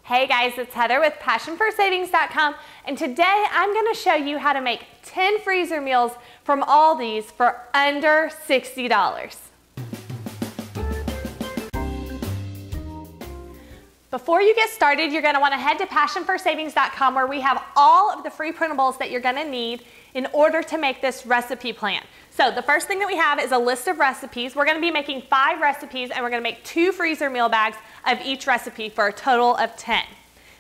Hey guys, it's Heather with PassionForSavings.com, and today I'm going to show you how to make 10 freezer meals from Aldi's for under $60. Before you get started, you're going to want to head to PassionForSavings.com where we have all of the free printables that you're going to need in order to make this recipe plan. So the first thing that we have is a list of recipes. We're going to be making 5 recipes and we're going to make 2 freezer meal bags of each recipe for a total of 10.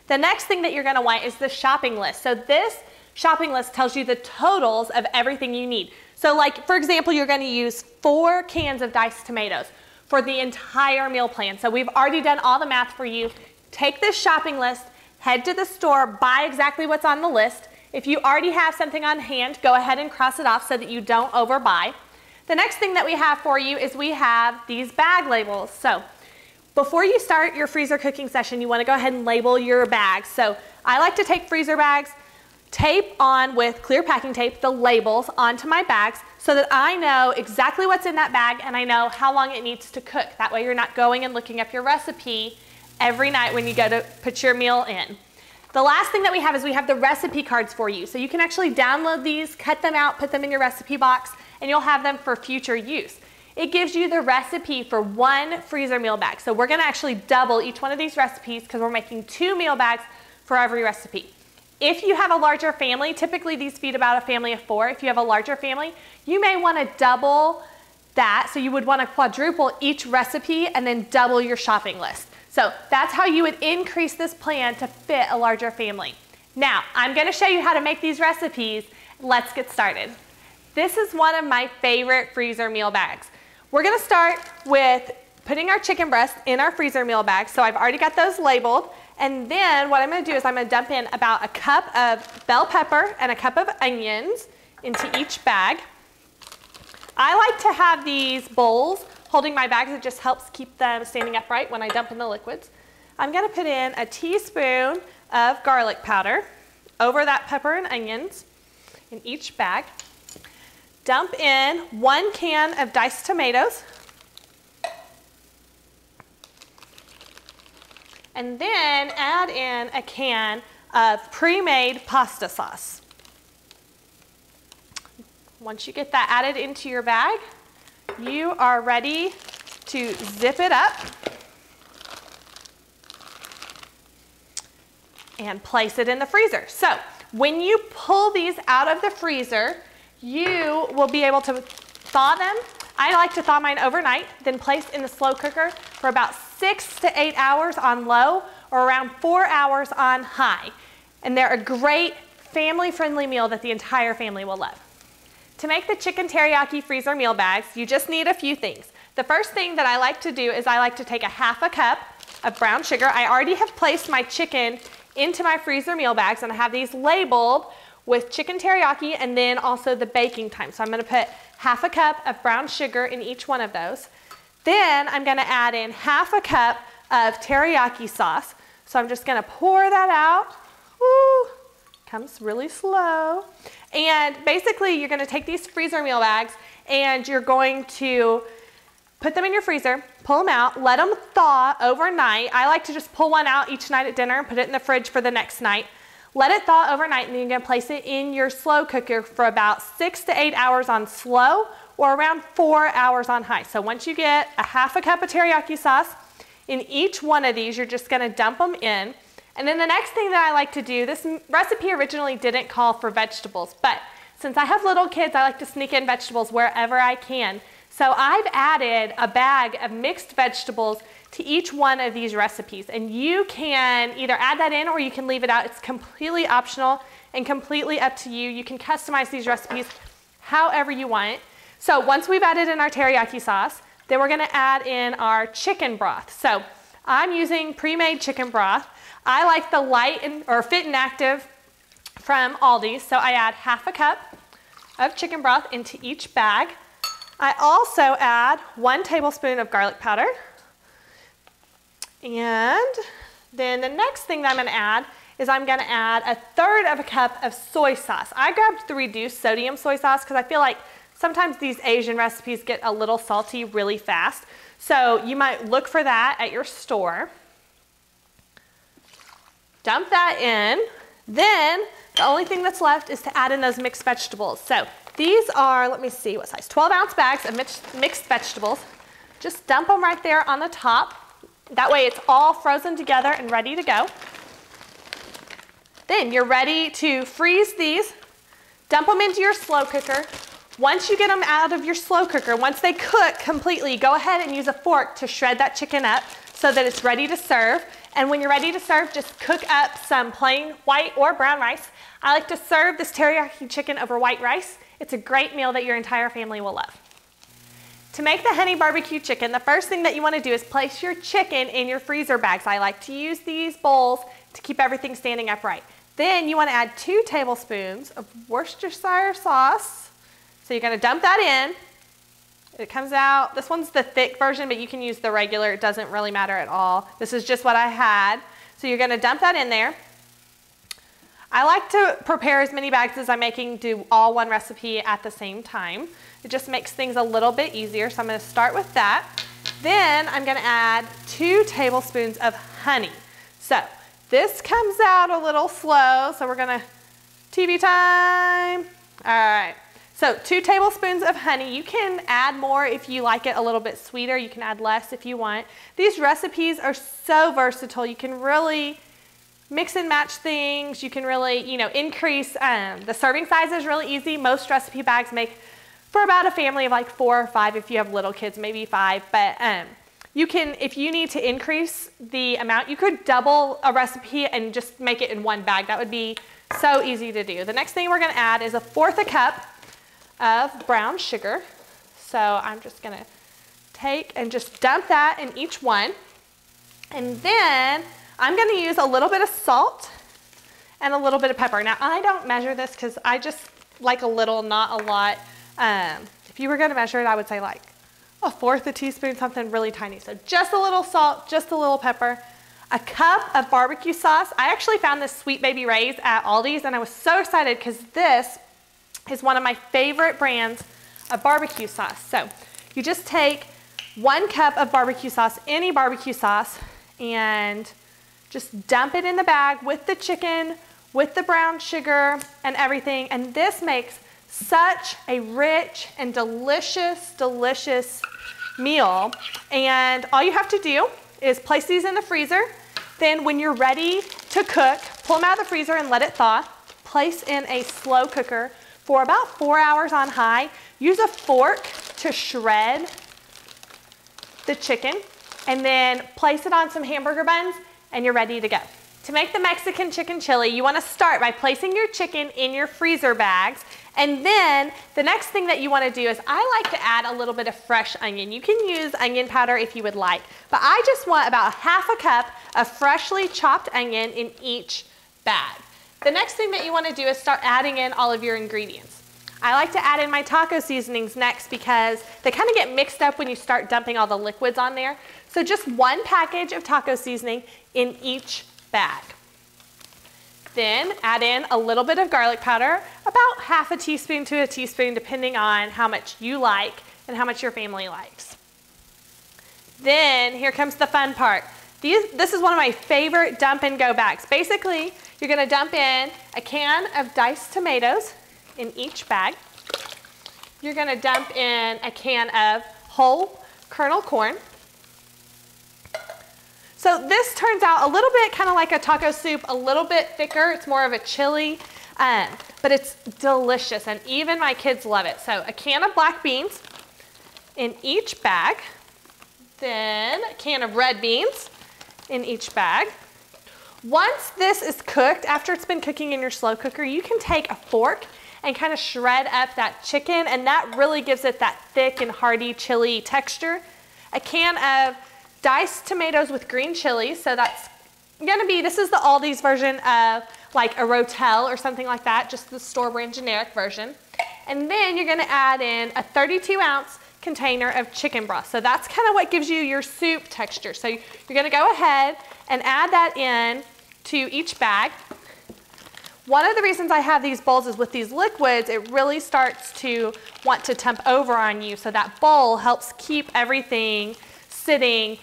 The next thing that you're going to want is the shopping list. So this shopping list tells you the totals of everything you need. So like, for example, you're going to use 4 cans of diced tomatoes for the entire meal plan. So we've already done all the math for you. Take this shopping list, head to the store, buy exactly what's on the list. If you already have something on hand, go ahead and cross it off so that you don't overbuy. The next thing that we have for you is we have these bag labels. So before you start your freezer cooking session, you want to go ahead and label your bags. So I like to take freezer bags, tape on with clear packing tape the labels onto my bags so that I know exactly what's in that bag and I know how long it needs to cook. That way you're not going and looking up your recipe every night when you go to put your meal in. The last thing that we have is we have the recipe cards for you. So you can actually download these, cut them out, put them in your recipe box, and you'll have them for future use. It gives you the recipe for 1 freezer meal bag. So we're going to actually double each one of these recipes because we're making 2 meal bags for every recipe. If you have a larger family, typically these feed about a family of 4. If you have a larger family, you may want to double that. So you would want to quadruple each recipe and then double your shopping list. So that's how you would increase this plan to fit a larger family. Now, I'm going to show you how to make these recipes. Let's get started. This is one of my favorite freezer meal bags. We're going to start with putting our chicken breast in our freezer meal bag. So I've already got those labeled. And then what I'm going to do is I'm going to dump in about a cup of bell pepper and a cup of onions into each bag. I like to have these bowls holding my bags. It just helps keep them standing upright when I dump in the liquids. I'm going to put in a teaspoon of garlic powder over that pepper and onions in each bag. Dump in 1 can of diced tomatoes. And then add in a can of pre-made pasta sauce. Once you get that added into your bag, you are ready to zip it up and place it in the freezer. So when you pull these out of the freezer, you will be able to thaw them. I like to thaw mine overnight, then place in the slow cooker for about 6 to 8 hours on low or around 4 hours on high. And they're a great family-friendly meal that the entire family will love. To make the chicken teriyaki freezer meal bags, you just need a few things. The first thing that I like to do is I like to take a half a cup of brown sugar. I already have placed my chicken into my freezer meal bags and I have these labeled with chicken teriyaki and then also the baking time. So I'm going to put half a cup of brown sugar in each one of those. Then I'm going to add in half a cup of teriyaki sauce. So I'm just going to pour that out. Woo! Comes really slow. And basically you're going to take these freezer meal bags and you're going to put them in your freezer, pull them out, let them thaw overnight. I like to just pull one out each night at dinner and put it in the fridge for the next night. Let it thaw overnight and then you're going to place it in your slow cooker for about 6 to 8 hours on slow or around 4 hours on high. So once you get a half a cup of teriyaki sauce, in each one of these you're just going to dump them in. And then the next thing that I like to do, this recipe originally didn't call for vegetables, but since I have little kids, I like to sneak in vegetables wherever I can. So I've added a bag of mixed vegetables to each one of these recipes. And you can either add that in or you can leave it out. It's completely optional and completely up to you. You can customize these recipes however you want. So once we've added in our teriyaki sauce, then we're gonna add in our chicken broth. So I'm using pre-made chicken broth. I like the light or fit and active from Aldi, so I add half a cup of chicken broth into each bag. I also add 1 tablespoon of garlic powder. And then the next thing that I'm going to add is I'm going to add 1/3 of a cup of soy sauce. I grabbed the reduced sodium soy sauce because I feel like sometimes these Asian recipes get a little salty really fast. So you might look for that at your store. dump that in. Then the only thing that's left is to add in those mixed vegetables. So these are, let me see what size, 12-ounce bags of mixed vegetables. Just dump them right there on the top. That way it's all frozen together and ready to go. Then you're ready to freeze these. Dump them into your slow cooker. Once you get them out of your slow cooker, once they cook completely, go ahead and use a fork to shred that chicken up so that it's ready to serve. And when you're ready to serve, just cook up some plain white or brown rice. I like to serve this teriyaki chicken over white rice. It's a great meal that your entire family will love. To make the honey barbecue chicken, the first thing that you want to do is place your chicken in your freezer bags. I like to use these bowls to keep everything standing upright. Then you want to add 2 tablespoons of Worcestershire sauce. So you're going to dump that in. It comes out, this one's the thick version, but you can use the regular. It doesn't really matter at all. This is just what I had. So you're going to dump that in there. I like to prepare as many bags as I'm making, do all one recipe at the same time. It just makes things a little bit easier. So I'm going to start with that. Then I'm going to add 2 tablespoons of honey. So this comes out a little slow. So we're going to, TV time. All right. So 2 tablespoons of honey. You can add more if you like it a little bit sweeter. You can add less if you want. These recipes are so versatile. You can really mix and match things. You can really, increase. The serving size is really easy. Most recipe bags make for about a family of like 4 or 5 if you have little kids, maybe 5. But you can, if you need to increase the amount, you could double a recipe and just make it in one bag. That would be so easy to do. The next thing we're going to add is 1/4 cup of brown sugar. So I'm just going to take and just dump that in each one. And then I'm going to use a little bit of salt and a little bit of pepper. Now I don't measure this because I just like a little, not a lot. If you were going to measure it, I would say like 1/4 teaspoon, something really tiny. So just a little salt, just a little pepper. A cup of barbecue sauce. I actually found this Sweet Baby Ray's at Aldi's and I was so excited because this is one of my favorite brands of barbecue sauce. So you just take 1 cup of barbecue sauce, any barbecue sauce, and just dump it in the bag with the chicken, with the brown sugar and everything. And this makes such a rich and delicious, delicious meal. And all you have to do is place these in the freezer. Then when you're ready to cook, pull them out of the freezer and let it thaw. Place in a slow cooker for about 4 hours on high. Use a fork to shred the chicken and then place it on some hamburger buns and you're ready to go. To make the Mexican chicken chili, you want to start by placing your chicken in your freezer bags. And then the next thing that you want to do is I like to add a little bit of fresh onion. You can use onion powder if you would like, but I just want about 1/2 cup of freshly chopped onion in each bag. The next thing that you want to do is start adding in all of your ingredients. I like to add in my taco seasonings next because they kind of get mixed up when you start dumping all the liquids on there. So just 1 package of taco seasoning in each bag. Then add in a little bit of garlic powder, about 1/2 teaspoon to a teaspoon, depending on how much you like and how much your family likes. Then here comes the fun part. This is one of my favorite dump and go bags. Basically, you're going to dump in a can of diced tomatoes in each bag. You're going to dump in a can of whole kernel corn. So this turns out a little bit kind of like a taco soup, a little bit thicker. It's more of a chili, but it's delicious and even my kids love it. So a can of black beans in each bag. Then a can of red beans in each bag. Once this is cooked, after it's been cooking in your slow cooker, you can take a fork and kind of shred up that chicken, and that really gives it that thick and hearty chili texture. A can of diced tomatoes with green chilies, so that's gonna be, this is the Aldi's version of like a Rotel or something like that, just the store brand generic version. And then you're gonna add in a 32-ounce container of chicken broth. So that's kind of what gives you your soup texture. So you're gonna go ahead and add that in to each bag. One of the reasons I have these bowls is with these liquids, it really starts to want to temp over on you. So that bowl helps keep everything sitting,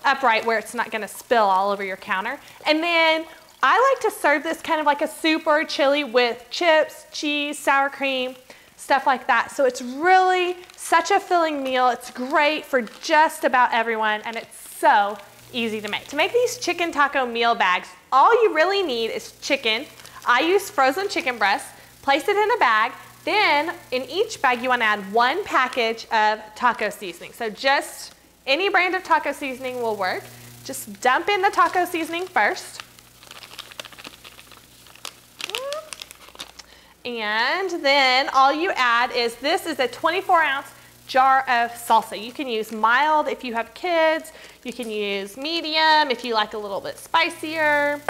upright where it's not gonna spill all over your counter. And then I like to serve this kind of like a soup or a chili with chips, cheese, sour cream, stuff like that. So it's really such a filling meal. It's great for just about everyone, and it's so easy to make. To make these chicken taco meal bags, all you really need is chicken. I use frozen chicken breast. Place it in a bag. Then in each bag you want to add 1 package of taco seasoning. So just any brand of taco seasoning will work. Just dump in the taco seasoning first. And then all you add is, this is a 24-ounce jar of salsa. You can use mild if you have kids. You can use medium if you like a little bit spicier.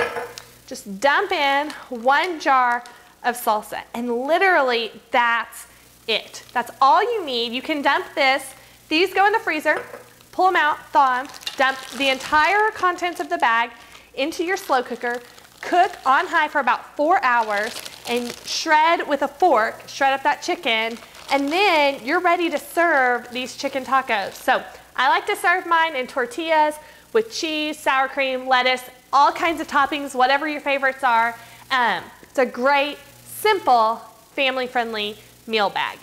Just dump in 1 jar of salsa, and literally that's it. That's all you need. You can dump this. These go in the freezer. Pull them out, thaw them, dump the entire contents of the bag into your slow cooker. Cook on high for about 4 hours and shred with a fork, shred up that chicken, and then you're ready to serve these chicken tacos. So I like to serve mine in tortillas with cheese, sour cream, lettuce, all kinds of toppings, whatever your favorites are. It's a great, simple, family-friendly meal bag.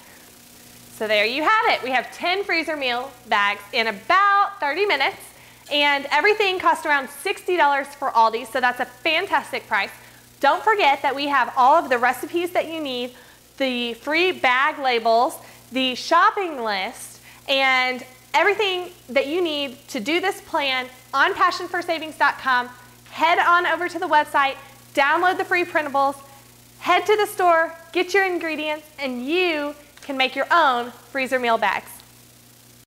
So there you have it. We have 10 freezer meal bags in about 30 minutes. And everything costs around $60 for Aldi, so that's a fantastic price. Don't forget that we have all of the recipes that you need, the free bag labels, the shopping list, and everything that you need to do this plan on passionforsavings.com. Head on over to the website, download the free printables, head to the store, get your ingredients, and you can make your own freezer meal bags.